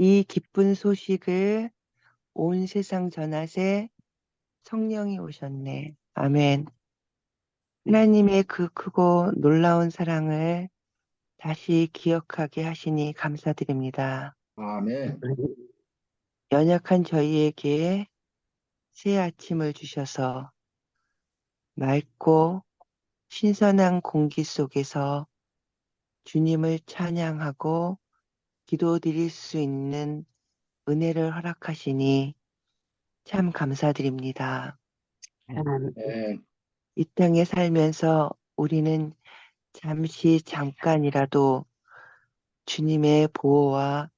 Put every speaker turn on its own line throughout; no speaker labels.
이 기쁜 소식을 온 세상 전하세 성령이 오셨네. 아멘. 하나님의 그 크고 놀라운 사랑을 다시 기억하게 하시니 감사드립니다.
아멘.
연약한 저희에게 새 아침을 주셔서 맑고 신선한 공기 속에서 주님을 찬양하고 기도드릴 수 있는 은혜를 허락하시니 참 감사드립니다.
아멘.
이 땅에 살면서 우리는 잠깐이라도 주님의 보호와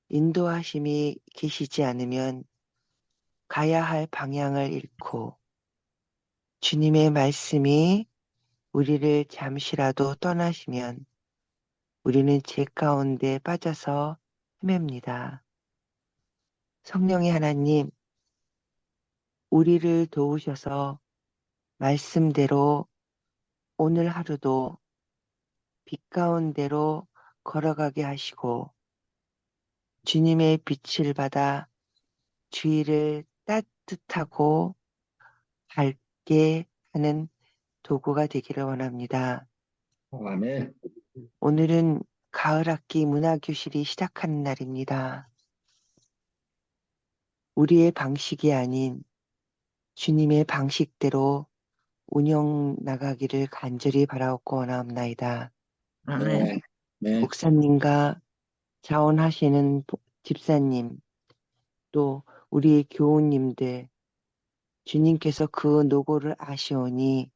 인도하심이 계시지 않으면 가야 할 방향을 잃고 주님의 말씀이 우리를 잠시라도 떠나시면 우리는 죄 가운데 빠져서 헤맵니다. 성령의 하나님, 우리를 도우셔서 말씀대로 오늘 하루도 빛 가운데로 걸어가게 하시고 주님의 빛을 받아 주위를 따뜻하고 밝게 하는 도구가 되기를 원합니다.
아멘.
오늘은 가을 학기 문화교실이 시작하는 날입니다. 우리의 방식이 아닌 주님의 방식대로 운영 나가기를 간절히 바라옵고 원하옵나이다.
아멘. 네.
목사님과 자원하시는 집사님, 또 우리의 교우님들, 주님께서 그 노고를 아시오니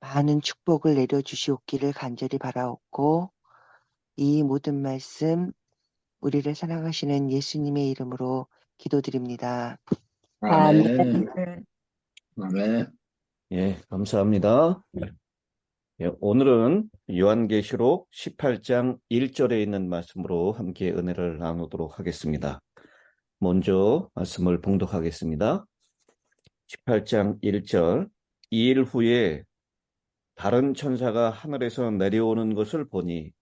많은 축복을 내려주시옵기를 간절히 바라옵고 이 모든 말씀 우리를 사랑하시는 예수님의 이름으로 기도드립니다.
아멘. 아멘.
예, 감사합니다. 예, 오늘은 요한계시록 18장 1절에 있는 말씀으로 함께 은혜를 나누도록 하겠습니다. 먼저 말씀을 봉독하겠습니다. 18장 1절. 2일 후에 다른 천사가 하늘에서 내려오는 것을 보니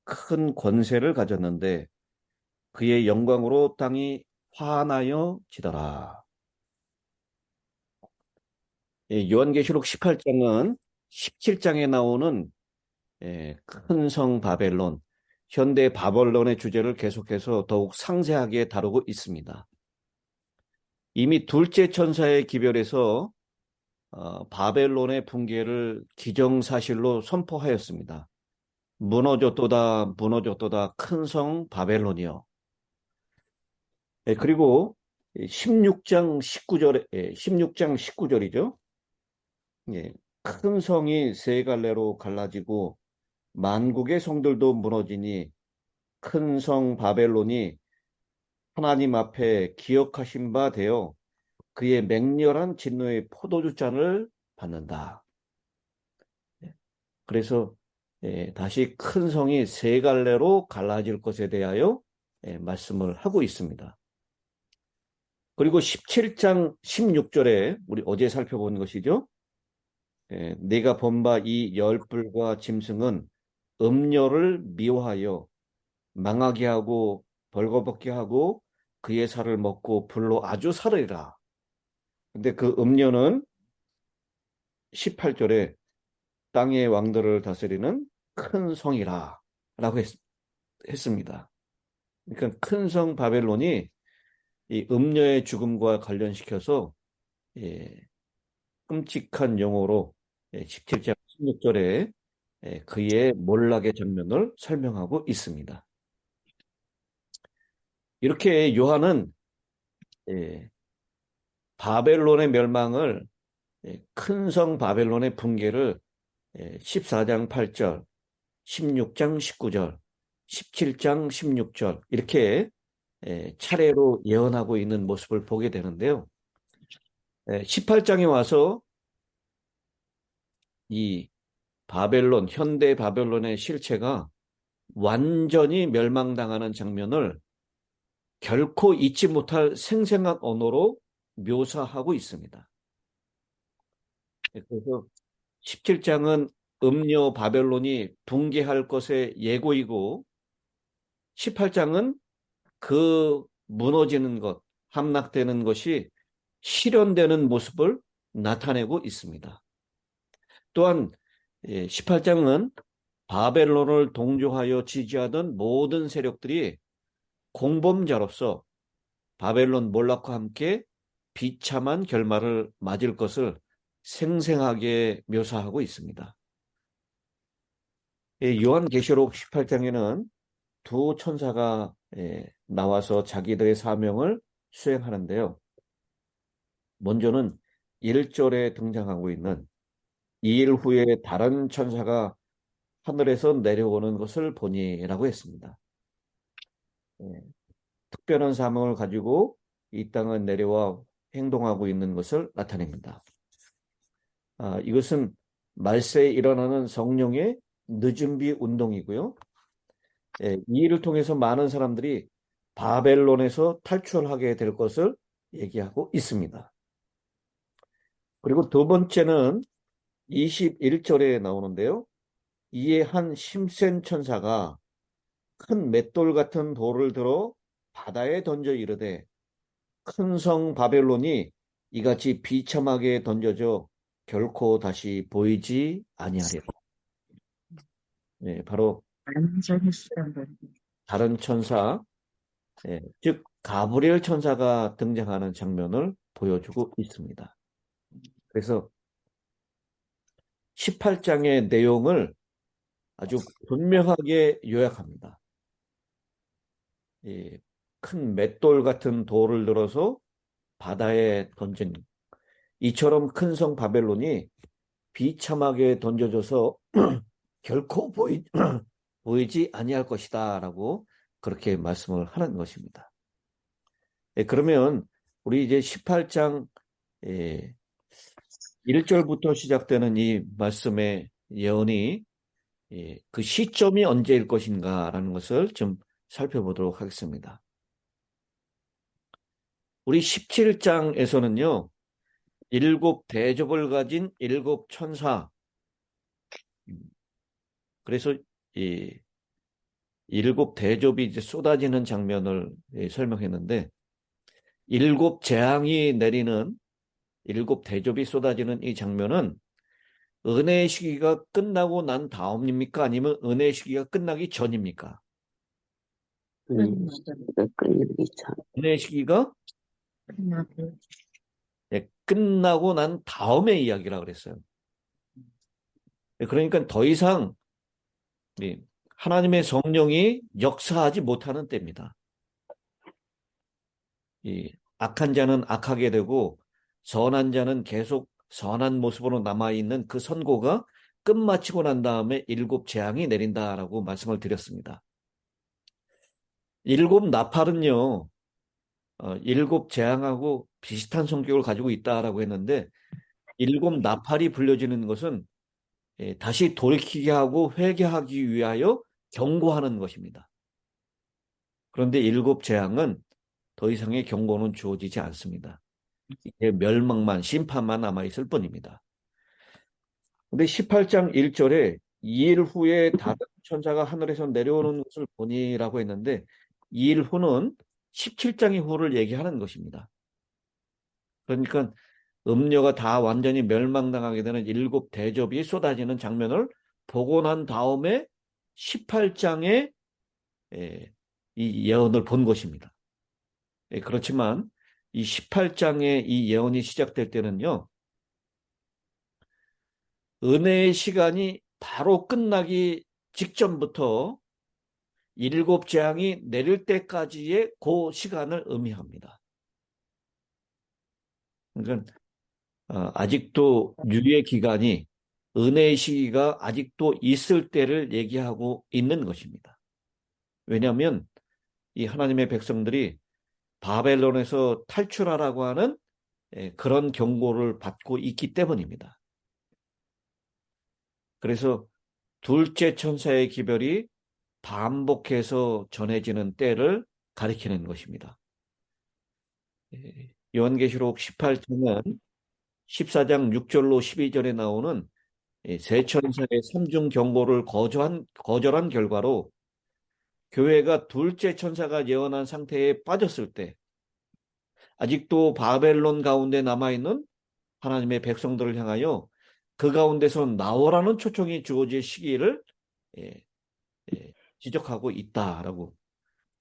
큰 권세를 가졌는데 그의 영광으로 땅이 환하여 지더라. 예, 요한계시록 18장은 17장에 나오는 큰 성 바벨론, 현대 바벨론의 주제를 계속해서 더욱 상세하게 다루고 있습니다. 이미 둘째 천사의 기별에서 바벨론의 붕괴를 기정사실로 선포하였습니다. 무너졌도다, 무너졌도다, 큰 성 바벨론이요. 그리고 16장 19절이죠. 큰 성이 세 갈래로 갈라지고 만국의 성들도 무너지니 큰 성 바벨론이 하나님 앞에 기억하신 바 되어 그의 맹렬한 진노의 포도주 잔을 받는다. 그래서 다시 큰 성이 세 갈래로 갈라질 것에 대하여 말씀을 하고 있습니다. 그리고 17장 16절에 우리 어제 살펴본 것이죠. 내가 본 바 이 열불과 짐승은 음료를 미워하여 망하게 하고 벌거벗게 하고 그의 살을 먹고 불로 아주 살으리라. 근데 그 음료는 18절에 땅의 왕들을 다스리는 큰 성이라 라고 했습니다. 그러니까 큰 성 바벨론이 이 음녀의 죽음과 관련시켜서 끔찍한 용어로 17장 16절에 그의 몰락의 장면을 설명하고 있습니다. 이렇게 요한은 바벨론의 멸망을 큰 성 바벨론의 붕괴를 14장 8절, 16장 19절, 17장 16절 이렇게 차례로 예언하고 있는 모습을 보게 되는데요. 18장에 와서 이 바벨론, 현대 바벨론의 실체가 완전히 멸망당하는 장면을 결코 잊지 못할 생생한 언어로 묘사하고 있습니다. 그래서 17장은 음녀 바벨론이 붕괴할 것의 예고이고 18장은 그 무너지는 것, 함락되는 것이 실현되는 모습을 나타내고 있습니다. 또한 18장은 바벨론을 동조하여 지지하던 모든 세력들이 공범자로서 바벨론 몰락과 함께 비참한 결말을 맞을 것을 생생하게 묘사하고 있습니다. 요한계시록 18장에는 두 천사가 나와서 자기들의 사명을 수행하는데요. 먼저는 1절에 등장하고 있는 2일 후에 다른 천사가 하늘에서 내려오는 것을 보니라고 했습니다. 특별한 사명을 가지고 이 땅에 내려와 행동하고 있는 것을 나타냅니다. 이것은 말세에 일어나는 성령의 늦은비 운동이고요. 이 일을 통해서 많은 사람들이 바벨론에서 탈출하게 될 것을 얘기하고 있습니다. 그리고 두 번째는 21절에 나오는데요. 이에 한 힘센 천사가 큰 맷돌 같은 돌을 들어 바다에 던져 이르되 큰 성 바벨론이 이같이 비참하게 던져져 결코 다시 보이지 아니하리라. 바로 다른 천사, 즉 가브리엘 천사가 등장하는 장면을 보여주고 있습니다. 그래서 18장의 내용을 아주 분명하게 요약합니다. 큰 맷돌 같은 돌을 들어서 바다에 던진 이처럼 큰 성 바벨론이 비참하게 던져져서 결코 보이지 아니할 것이다 라고 그렇게 말씀을 하는 것입니다. 그러면 우리 이제 18장 1절부터 시작되는 이 말씀의 예언이 그 시점이 언제일 것인가 라는 것을 좀 살펴보도록 하겠습니다. 우리 17장에서는요. 7 대접을 가진 7 천사, 그래서 이 7 대접이 이제 쏟아지는 장면을 설명했는데 7 재앙이 내리는 7 대접이 쏟아지는 이 장면은 은혜의 시기가 끝나고 난 다음입니까? 아니면 은혜의 시기가 끝나기 전입니까?
끝나기 전.
은혜의 시기가 끝나고 난 다음의 이야기라 그랬어요. 그러니까 더 이상 하나님의 성령이 역사하지 못하는 때입니다. 악한 자는 악하게 되고 선한 자는 계속 선한 모습으로 남아있는 그 선고가 끝마치고 난 다음에 7 재앙이 내린다라고 말씀을 드렸습니다. 7 나팔은요, 7 재앙하고 비슷한 성격을 가지고 있다라고 했는데 7 나팔이 불려지는 것은 다시 돌이키게 하고 회개하기 위하여 경고하는 것입니다. 그런데 7 재앙은 더 이상의 경고는 주어지지 않습니다. 이제 멸망만, 심판만 남아있을 뿐입니다. 근데 18장 1절에 2일 후에 다른 천사가 하늘에서 내려오는 것을 보니라고 했는데 2일 후는 17장의 후를 얘기하는 것입니다. 그러니까 음녀가 다 완전히 멸망당하게 되는 7 대접이 쏟아지는 장면을 보고 난 다음에 18장에 이 예언을 본 것입니다. 그렇지만 이 18장의 이 예언이 시작될 때는요. 은혜의 시간이 바로 끝나기 직전부터 7 재앙이 내릴 때까지의 그 시간을 의미합니다. 그러니까 아직도 유예 기간이 은혜의 시기가 아직도 있을 때를 얘기하고 있는 것입니다. 왜냐하면 이 하나님의 백성들이 바벨론에서 탈출하라고 하는 그런 경고를 받고 있기 때문입니다. 그래서 둘째 천사의 기별이 반복해서 전해지는 때를 가리키는 것입니다. 요한계시록 18장은 14장 6절로 12절에 나오는 세 천사의 3중 경고를 거절한 결과로 교회가 둘째 천사가 예언한 상태에 빠졌을 때 아직도 바벨론 가운데 남아있는 하나님의 백성들을 향하여 그 가운데서 나오라는 초청이 주어질 시기를 예, 지적하고 있다라고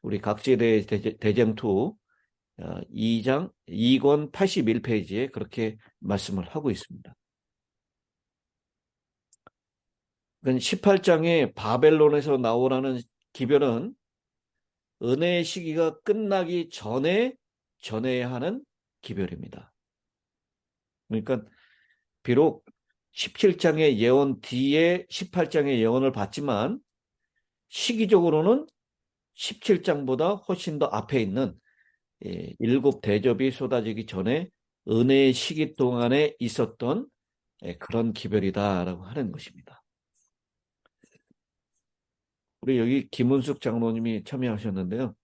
우리 각지대 대쟁투 2장 2권 81페이지에 그렇게 말씀을 하고 있습니다. 18장에 바벨론에서 나오라는 기별은 은혜의 시기가 끝나기 전에 전해야 하는 기별입니다. 그러니까 비록 17장의 예언 뒤에 18장의 예언을 받지만 시기적으로는 17장보다 훨씬 더 앞에 있는 일곱 대접이 쏟아지기 전에 은혜의 시기 동안에 있었던 그런 기별이다라고 하는 것입니다. 우리 여기 김은숙 장로님이 참여하셨는데요.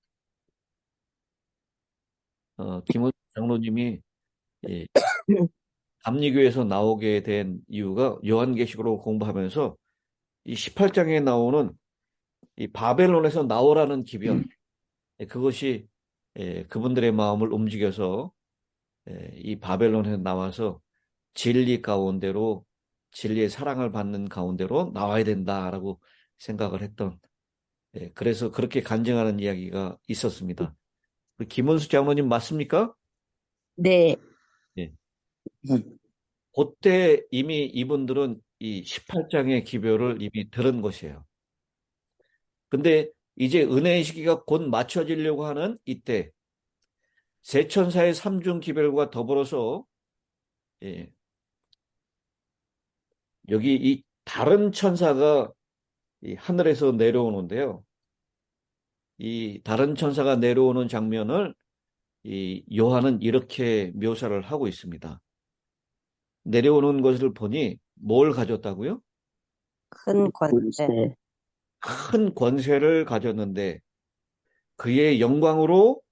김은숙 장로님이 감리교에서 나오게 된 이유가 요한계시록을 공부하면서 이 18장에 나오는 이 바벨론에서 나오라는 기별, 그것이 그분들의 마음을 움직여서 이 바벨론에서 나와서 진리 가운데로, 진리의 사랑을 받는 가운데로 나와야 된다라고 생각을 했던, 그래서 그렇게 간증하는 이야기가 있었습니다. 김은수 장로님 맞습니까?
네.
예. 그때 이미 이분들은 이 18장의 기별을 이미 들은 것이에요. 근데 이제 은혜의 시기가 곧 맞춰지려고 하는 이때 세 천사의 삼중 기별과 더불어서 여기 이 다른 천사가 이 하늘에서 내려오는데요. 이 다른 천사가 내려오는 장면을 이 요한은 이렇게 묘사를 하고 있습니다. 내려오는 것을 보니 뭘 가졌다고요?
큰 권세.
큰 권세를 가졌는데 그의 영광으로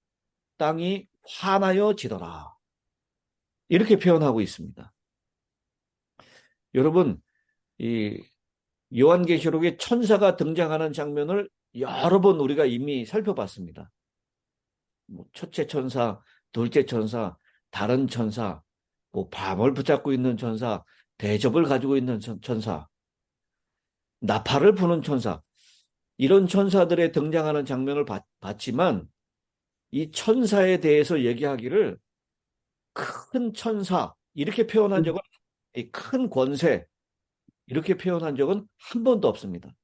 땅이 환하여지더라. 이렇게 표현하고 있습니다. 여러분, 이 요한계시록에 천사가 등장하는 장면을 여러 번 우리가 이미 살펴봤습니다. 첫째 천사, 둘째 천사, 다른 천사, 밤을 붙잡고 있는 천사, 대접을 가지고 있는 천사, 나팔을 부는 천사, 이런 천사들의 등장하는 장면을 봤지만 이 천사에 대해서 얘기하기를 큰 천사 이렇게 표현한 적은 큰 권세 이렇게 표현한 적은 한 번도 없습니다.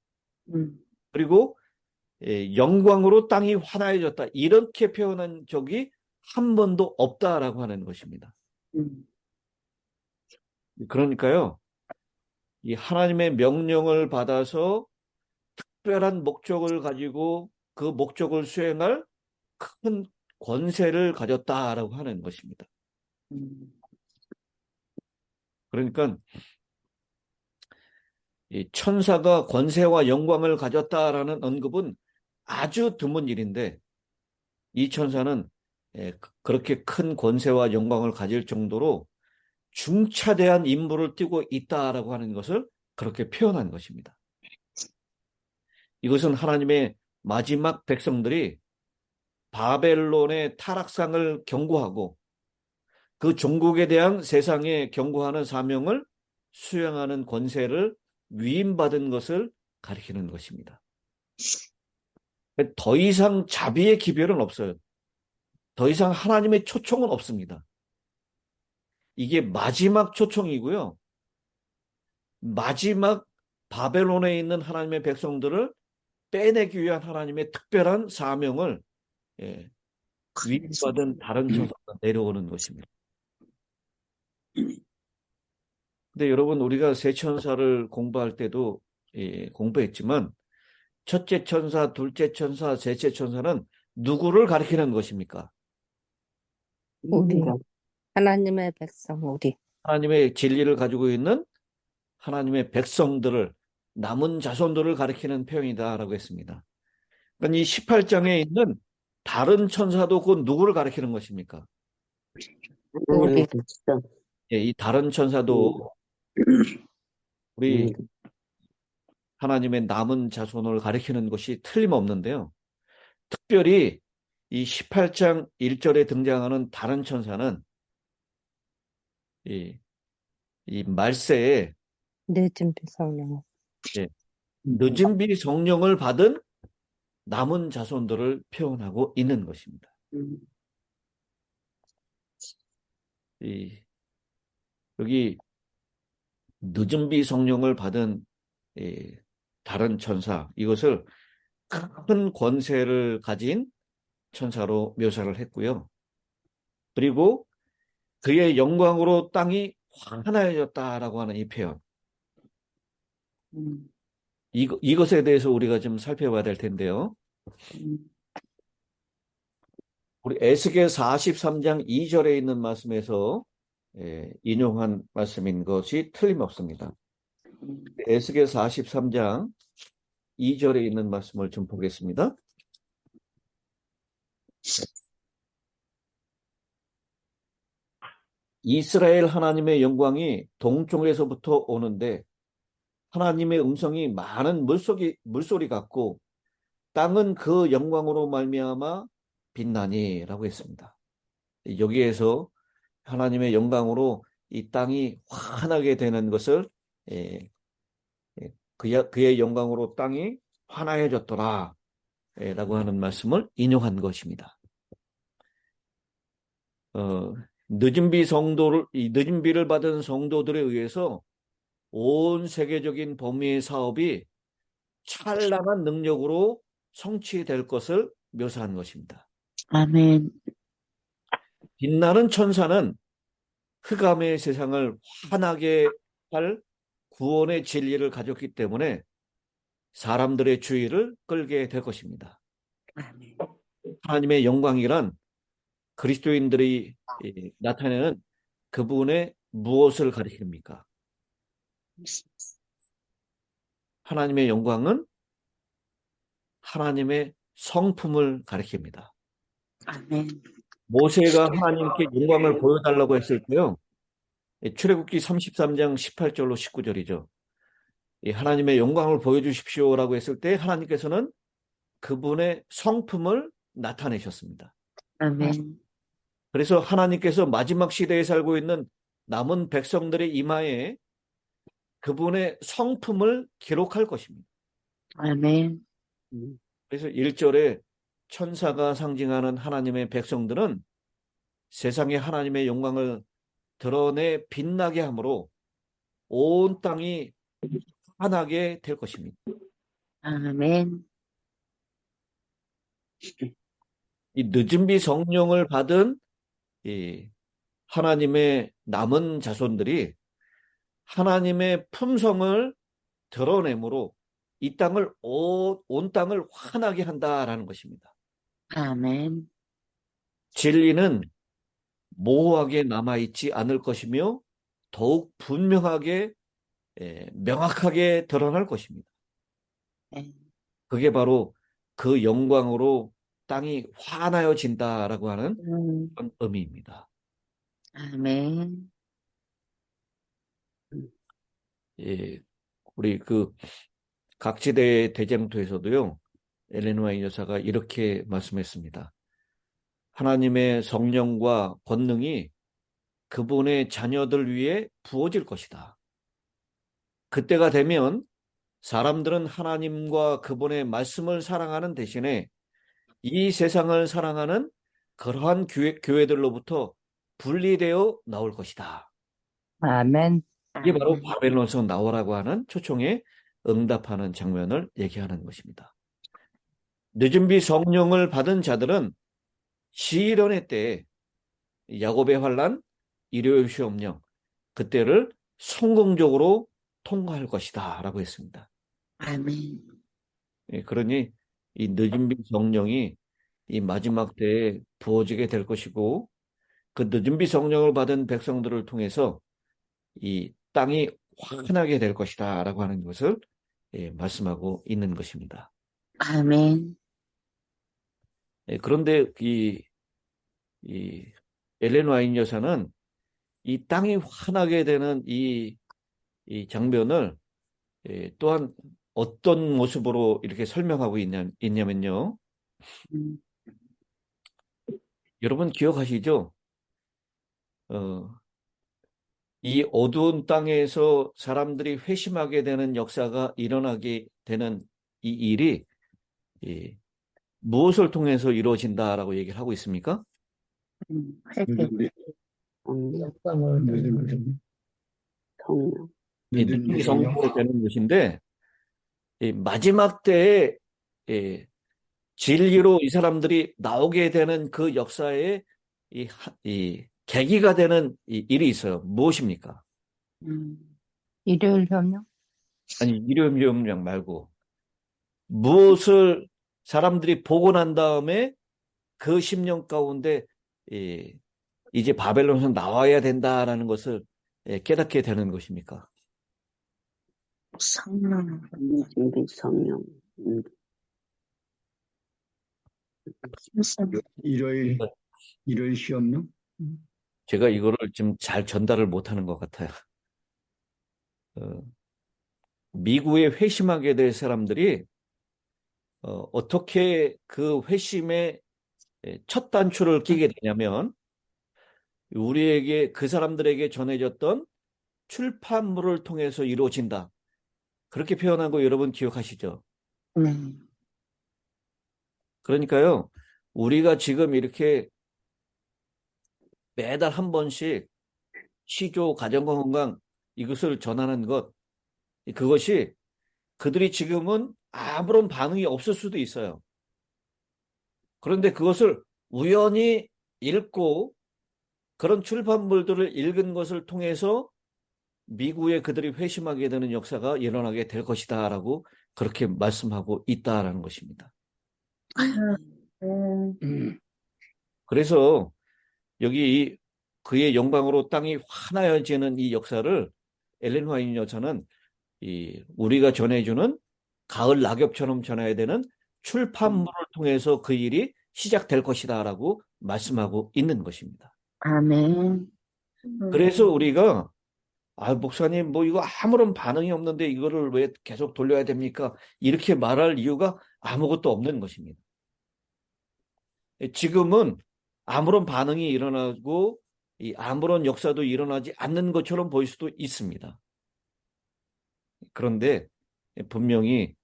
그리고 영광으로 땅이 환하여졌다 이렇게 표현한 적이 한 번도 없다라고 하는 것입니다. 그러니까요, 이 하나님의 명령을 받아서 특별한 목적을 가지고 그 목적을 수행할 큰 권세를 가졌다라고 하는 것입니다. 그러니까 이 천사가 권세와 영광을 가졌다라는 언급은 아주 드문 일인데 이 천사는 그렇게 큰 권세와 영광을 가질 정도로 중차대한 임무를 띠고 있다라고 하는 것을 그렇게 표현한 것입니다. 이것은 하나님의 마지막 백성들이 바벨론의 타락상을 경고하고 그 종국에 대한 세상에 경고하는 사명을 수행하는 권세를 위임받은 것을 가리키는 것입니다. 더 이상 자비의 기별은 없어요. 더 이상 하나님의 초청은 없습니다. 이게 마지막 초청이고요. 마지막 바벨론에 있는 하나님의 백성들을 빼내기 위한 하나님의 특별한 사명을 위임받은 다른 천사가 내려오는 것입니다. 근데 여러분, 우리가 세 천사를 공부할 때도 공부했지만 첫째 천사, 둘째 천사, 셋째 천사는 누구를 가리키는 것입니까?
우리 하나님의 백성 우리.
하나님의 진리를 가지고 있는 하나님의 백성들을, 남은 자손들을 가리키는 표현이다라고 했습니다. 그러니까 이 18장에 있는 다른 천사도 곧 누구를 가리키는 것입니까?
우리.
이 다른 천사도 우리 하나님의 남은 자손을 가리키는 것이 틀림없는데요. 특별히 이 18장 1절에 등장하는 다른 천사는 이 말세에
늦은 비성령.
예, 늦은 비 성령을 받은 남은 자손들을 표현하고 있는 것입니다. 여기 늦은 비 성령을 받은 다른 천사, 이것을 큰 권세를 가진 천사로 묘사를 했고요. 그리고 그의 영광으로 땅이 환하여졌다라고 하는 이 표현. 이것에 대해서 우리가 좀 살펴봐야 될 텐데요. 우리 에스겔 43장 2절에 있는 말씀에서 인용한 말씀인 것이 틀림없습니다. 에스겔 43장 2절에 있는 말씀을 좀 보겠습니다. 이스라엘 하나님의 영광이 동쪽에서부터 오는데 하나님의 음성이 많은 물소리 같고 땅은 그 영광으로 말미암아 빛나니라고 했습니다. 여기에서 하나님의 영광으로 이 땅이 환하게 되는 것을 그의 영광으로 땅이 환하여졌더라 라고 하는 말씀을 인용한 것입니다. 늦은 비를 받은 성도들에 의해서 온 세계적인 범위의 사업이 찬란한 능력으로 성취될 것을 묘사한 것입니다.
아멘.
빛나는 천사는 흑암의 세상을 환하게 할 구원의 진리를 가졌기 때문에 사람들의 주의를 끌게 될 것입니다.
아멘.
하나님의 영광이란 그리스도인들이 나타내는 그분의 무엇을 가리킵니까? 하나님의 영광은 하나님의 성품을 가리킵니다.
아멘.
모세가 하나님께 영광을 보여달라고 했을 때요. 출애굽기 33장 18절로 19절이죠. 하나님의 영광을 보여주십시오라고 했을 때 하나님께서는 그분의 성품을 나타내셨습니다.
아멘.
그래서 하나님께서 마지막 시대에 살고 있는 남은 백성들의 이마에 그분의 성품을 기록할 것입니다.
아멘.
그래서 1절에 천사가 상징하는 하나님의 백성들은 세상에 하나님의 영광을 드러내 빛나게 함으로 온 땅이 환하게 될 것입니다.
아멘.
이 늦은 비 성령을 받은 이 하나님의 남은 자손들이 하나님의 품성을 드러내므로 이 땅을 온 땅을 환하게 한다라는 것입니다.
아멘.
진리는 모호하게 남아있지 않을 것이며 더욱 분명하게 명확하게 드러날 것입니다. 그게 바로 그 영광으로 땅이 환하여진다라고 하는 그런 의미입니다.
아멘.
우리 그 각지대 대쟁투에서도요, 엘렌 화이트 여사가 이렇게 말씀했습니다. 하나님의 성령과 권능이 그분의 자녀들 위에 부어질 것이다. 그때가 되면 사람들은 하나님과 그분의 말씀을 사랑하는 대신에 이 세상을 사랑하는 그러한 교회들로부터 분리되어 나올 것이다.
아멘.
이게 바로 바벨론에서 나오라고 하는 초청에 응답하는 장면을 얘기하는 것입니다. 늦은 비 성령을 받은 자들은 시련의 때에 야곱의 환난, 일요일 시험령, 그때를 성공적으로 통과할 것이다 라고 했습니다.
아멘.
그러니 이 늦은 비 성령이 이 마지막 때에 부어지게 될 것이고 그 늦은 비 성령을 받은 백성들을 통해서 이 땅이 환하게 될 것이다 라고 하는 것을 말씀하고 있는 것입니다.
아멘.
그런데 이 엘렌 화이트 여사는 이 땅이 환하게 되는 이 장면을 또한 어떤 모습으로 이렇게 설명하고 있냐면요.
음,
여러분 기억하시죠? 이 어두운 땅에서 사람들이 회심하게 되는 역사가 일어나게 되는 이 일이 무엇을 통해서 이루어진다라고 얘기를 하고 있습니까?
회개,
누누리 누누리
성령.
누누리 성령으로 되는 것인데 이 마지막 때에 진리로 이 사람들이 나오게 되는 그 역사에 이 계기가 되는 이 일이 있어요. 무엇입니까?
일요일 협력?
아니, 일요일령 말고 무엇을 사람들이 보고 난 다음에 그 10년 가운데 이제 바벨론에서 나와야 된다라는 것을 깨닫게 되는 것입니까?
성령,
준비 성령.
일요일 시험요?
제가 이거를 좀 잘 전달을 못하는 것 같아요. 미국에 회심하게 될 사람들이 어떻게 그 회심의 첫 단추를 끼게 되냐면 우리에게 그 사람들에게 전해졌던 출판물을 통해서 이루어진다. 그렇게 표현한 거 여러분 기억하시죠?
네.
그러니까요. 우리가 지금 이렇게 매달 한 번씩 시조, 가정건강 이것을 전하는 것, 그것이 그들이 지금은 아무런 반응이 없을 수도 있어요. 그런데 그것을 우연히 읽고 그런 출판물들을 읽은 것을 통해서 미국에 그들이 회심하게 되는 역사가 일어나게 될 것이다 라고 그렇게 말씀하고 있다라는 것입니다. 그래서 여기 그의 영광으로 땅이 환하여지는 이 역사를 엘렌 화이트 여사는 우리가 전해주는 가을 낙엽처럼 전해야 되는 출판물을 통해서 그 일이 시작될 것이다 라고 말씀하고 있는 것입니다.
아멘.
그래서 우리가 목사님 뭐 이거 아무런 반응이 없는데 이거를 왜 계속 돌려야 됩니까? 이렇게 말할 이유가 아무것도 없는 것입니다. 지금은 아무런 반응이 일어나고 아무런 역사도 일어나지 않는 것처럼 보일 수도 있습니다. 그런데 분명히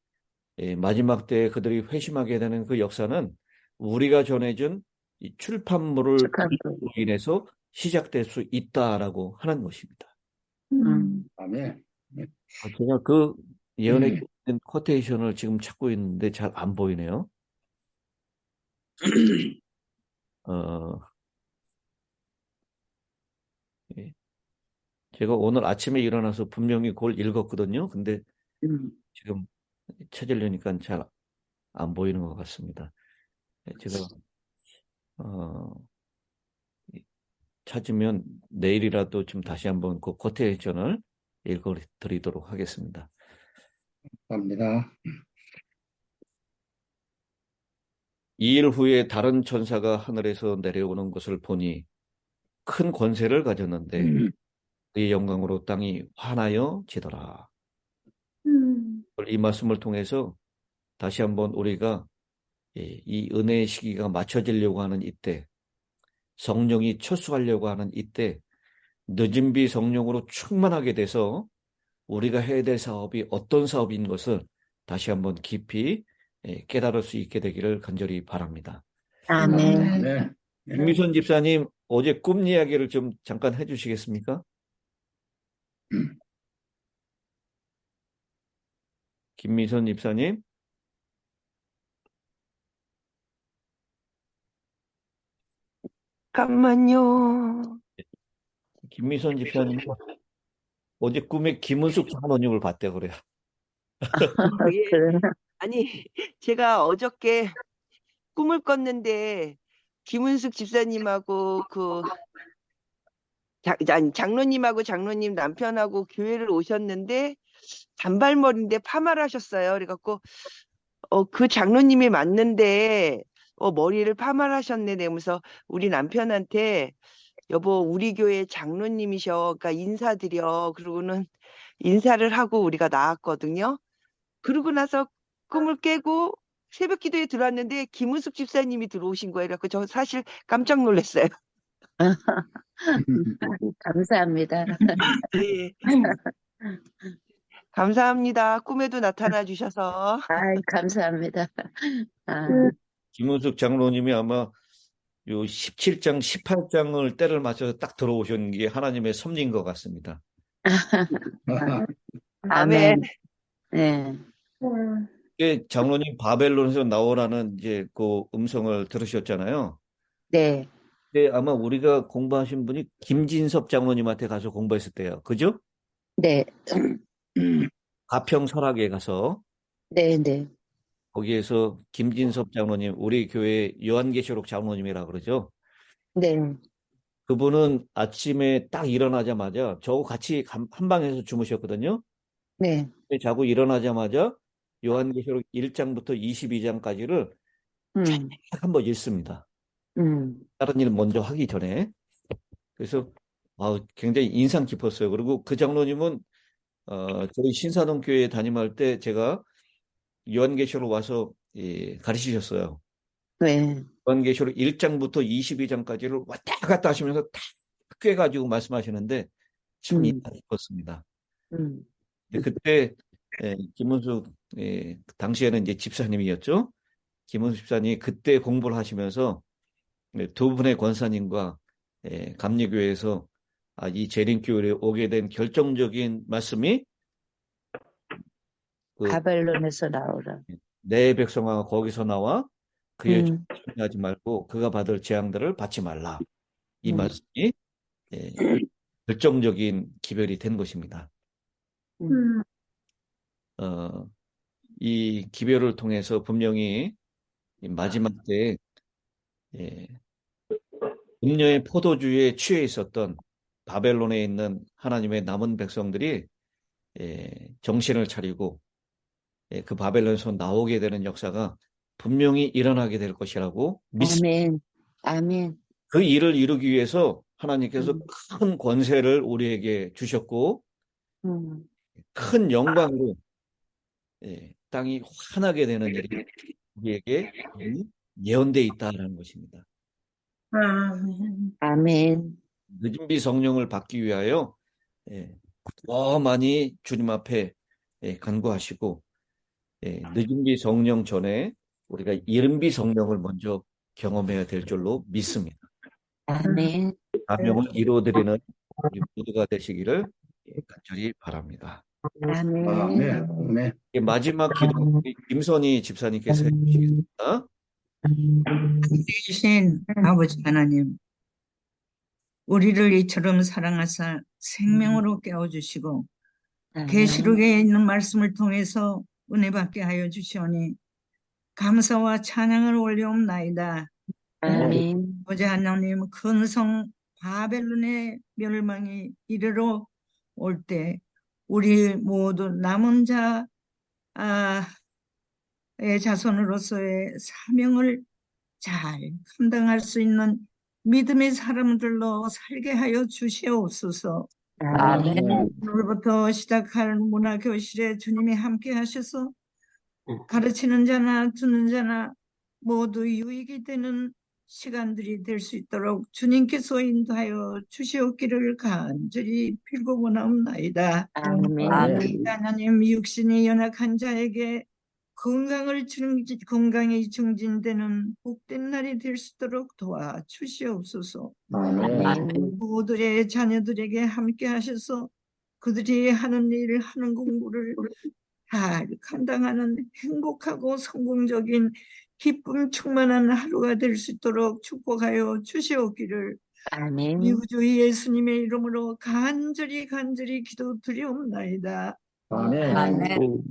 마지막 때에 그들이 회심하게 되는 그 역사는 우리가 전해준 이 출판물을 인해서 시작될 수 있다라고 하는 것입니다.
아멘.
제가 그 예언의 코테이션을 지금 찾고 있는데 잘 안 보이네요. 제가 오늘 아침에 일어나서 분명히 그걸 읽었거든요. 근데 지금 찾으려니까 잘 안 보이는 것 같습니다. 제가 찾으면 내일이라도 좀 다시 한번 그 코테이션을 읽어드리도록 하겠습니다.
감사합니다.
2일 후에 다른 천사가 하늘에서 내려오는 것을 보니 큰 권세를 가졌는데 그의 영광으로 땅이 환하여 지더라. 이 말씀을 통해서 다시 한번 우리가 이 은혜의 시기가 맞춰지려고 하는 이때, 성령이 철수하려고 하는 이때 늦은 비 성령으로 충만하게 돼서 우리가 해야 될 사업이 어떤 사업인 것을 다시 한번 깊이 깨달을 수 있게 되기를 간절히 바랍니다.
아멘.
네.
김미선 집사님, 어제 꿈 이야기를 좀 잠깐 해주시겠습니까? 김미선 집사님.
잠깐만요.
김미선 집사님, 어제 꿈에 김은숙 장모님을 봤대 그래요.
예.
그래.
아니, 제가 어저께 꿈을 꿨는데 김은숙 집사님하고 장로님하고 장로님 남편하고 교회를 오셨는데 단발머리인데 파마를 하셨어요. 그래갖고 그 장로님이 맞는데 머리를 파마를 하셨네. 이러면서 우리 남편한테 여보 우리 교회 장로님이셔. 그러니까 인사드려. 그러고는 인사를 하고 우리가 나왔거든요. 그러고 나서 꿈을 깨고 새벽 기도에 들어왔는데 김은숙 집사님이 들어오신 거예요. 그래서 저 사실 깜짝 놀랐어요.
감사합니다.
예. 감사합니다. 꿈에도 나타나 주셔서.
감사합니다.
김은숙 장로님이 아마 요 17장, 18장을 때를 맞춰서 딱 들어오신 게 하나님의 섭리인 것 같습니다.
아멘.
네.
이게 장로님 바벨론에서 나오라는 이제 그 음성을 들으셨잖아요.
네.
근데 아마 우리가 공부하신 분이 김진섭 장로님한테 가서 공부했을 때요. 그죠?
네.
가평 설악에 가서
네. 네.
거기에서 김진섭 장로님, 우리 교회 요한계시록 장로님이라 그러죠.
네.
그분은 아침에 딱 일어나자마자 저하고 같이 한 방에서 주무셨거든요.
네.
근데 자고 일어나자마자 요한계시록 1장부터 22장까지를 한번 읽습니다. 다른 일 먼저 하기 전에. 그래서 굉장히 인상 깊었어요. 그리고 그 장로님은 저희 신사동 교회 담임할 때 제가 요한계시록 와서 가르치셨어요.
네.
요한계시록 1장부터 22장까지를 왔다 갔다 하시면서 다 꿰가지고 말씀하시는데 참 인상 깊었습니다. 근데 그때 김은숙 당시에는 이제 집사님이었죠. 김은숙 집사님이 그때 공부를 하시면서 두 분의 권사님과 감리교회에서 이 재림교회에 오게 된 결정적인 말씀이
바벨론에서 나오라.
내 백성아 거기서 나와 그의 죄를 하지 말고 그가 받을 재앙들을 받지 말라. 이 말씀이 결정적인 기별이 된 것입니다. 이 기별을 통해서 분명히 마지막 때 음녀의 포도주에 취해 있었던 바벨론에 있는 하나님의 남은 백성들이 정신을 차리고 그 바벨론에서 나오게 되는 역사가 분명히 일어나게 될 것이라고 믿습니다.
아멘.
그 일을 이루기 위해서 하나님께서 큰 권세를 우리에게 주셨고 큰 영광으로 땅이 환하게 되는 일이 우리에게 예언되어 있다는 것입니다.
아멘.
늦은 비 성령을 받기 위하여 더 많이 주님 앞에 간구하시고 늦은 비 성령 전에 우리가 이른 비 성령을 먼저 경험해야 될 줄로 믿습니다.
아멘.
사명을 이루어드리는 우리 모두가 되시기를 간절히 바랍니다.
아멘.
마지막 기도 김선희 집사님께서 해주시겠습니다.
되신 아버지 하나님, 우리를 이처럼 사랑하사 생명으로 깨워주시고 계시록에 있는 말씀을 통해서 은혜 받게 하여 주시오니 감사와 찬양을 올려옵나이다.
아멘.
아버지 하나님, 큰 성 바벨론의 멸망이 이르러 올 때 우리 모두 남은 자의 자손으로서의 사명을 잘 감당할 수 있는 믿음의 사람들로 살게 하여 주시옵소서.
아멘.
오늘부터 시작할 문화교실에 주님이 함께 하셔서 가르치는 자나 듣는 자나 모두 유익이 되는 시간들이 될 수 있도록 주님께서 인도하여 주시옵기를 간절히 빌고 원하옵나이다.
아멘.
하나님, 육신이 연약한 자에게 건강이 증진되는 복된 날이 될 수 있도록 도와주시옵소서. 모두의 자녀들에게 함께 하셔서 그들이 하는 일, 하는 공부를 잘 감당하는 행복하고 성공적인 기쁨 충만한 하루가 될 수 있도록 축복하여 주시옵기를
아멘.
우주 예수님의 이름으로 간절히 기도드리옵나이다.
아멘.
아멘.